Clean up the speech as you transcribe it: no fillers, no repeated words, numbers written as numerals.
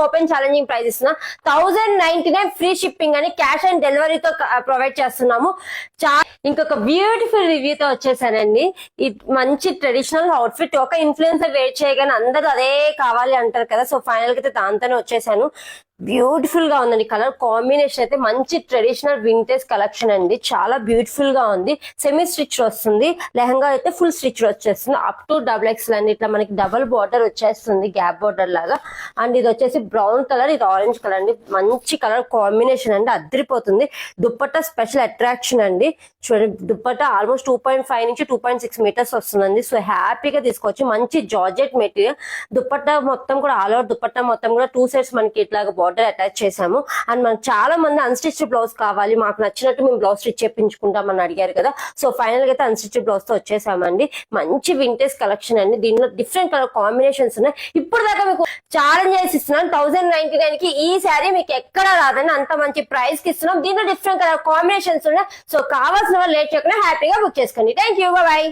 Open challenging price ఇస్తున్నా 1099 free shipping అని cash and డెలివరీతో provide చేస్తున్నాము. ఇంకొక బ్యూటిఫుల్ రివ్యూ తో వచ్చేసానండి. మంచి ట్రెడిషనల్ అవుట్ఫిట్ ఒక ఇన్ఫ్లుయెన్సర్ వేర్ చేయగానే అందరూ అదే కావాలి అంటారు కదా. సో ఫైనల్ గా అయితే దాంతోనే వచ్చేసాను. బ్యూటిఫుల్ గా ఉందండి. కలర్ కాంబినేషన్ అయితే మంచి ట్రెడిషనల్ వింటేజ్ కలెక్షన్ అండి. చాలా బ్యూటిఫుల్ గా ఉంది. సెమీ స్టిచ్ వస్తుంది. లెహంగా అయితే ఫుల్ స్టిచ్ వచ్చేస్తుంది. అప్ టు XXL అండి. ఇట్లా మనకి డబుల్ బార్డర్ వచ్చేస్తుంది, గ్యాప్ బార్డర్ లాగా. అండ్ ఇది వచ్చేసి బ్రౌన్ కలర్, ఇది ఆరెంజ్ కలర్ అండి. మంచి కలర్ కాంబినేషన్ అండి, అద్దరిపోతుంది. దుప్పట్టా స్పెషల్ అట్రాక్షన్ అండి. చూడండి, దుప్పట్టా ఆల్మోస్ట్ 2.5 నుంచి 2.6 మీటర్స్ వస్తుందండి. సో హ్యాపీగా తీసుకోవచ్చు. మంచి జార్జెట్ మెటీరియల్. దుప్పట్టా మొత్తం కూడా ఆల్ ఓవర్ దుప్పట్టా మొత్తం కూడా 2 సైడ్స్ మనకి ఇట్లాగా బార్డర్ అటాచ్ చేసాము. అండ్ మనకు చాలా మంది అన్స్టిచ్ బ్లౌజ్ కావాలి, మాకు నచ్చినట్టు మేము బ్లౌజ్ స్టిచ్ చేయించుకుంటామని అడిగారు కదా. సో ఫైనల్ గా అయితే అన్స్టిచ్ బ్లౌజ్ తో వచ్చేసామండి. మంచి వింటేజ్ కలెక్షన్ అండి. దీనిలో డిఫరెంట్ కలర్ కాంబినేషన్స్ ఉన్నాయి. ఇప్పుడు దాకా మీకు ఛాలెంజ్ చేసి ఇస్తున్నాను. 1099 కి ఈ శారీ మీకు ఎక్కడ రాదండి, అంత మంచి ప్రైస్ కి ఇస్తున్నాం. దీనిలో డిఫరెంట్ కలర్ కాంబినేషన్స్ ఉన్నాయి. సో కావాల్సిన వాళ్ళు లేట్ చేయకుండా హ్యాపీగా బుక్ చేసుకోండి. Thank you, by.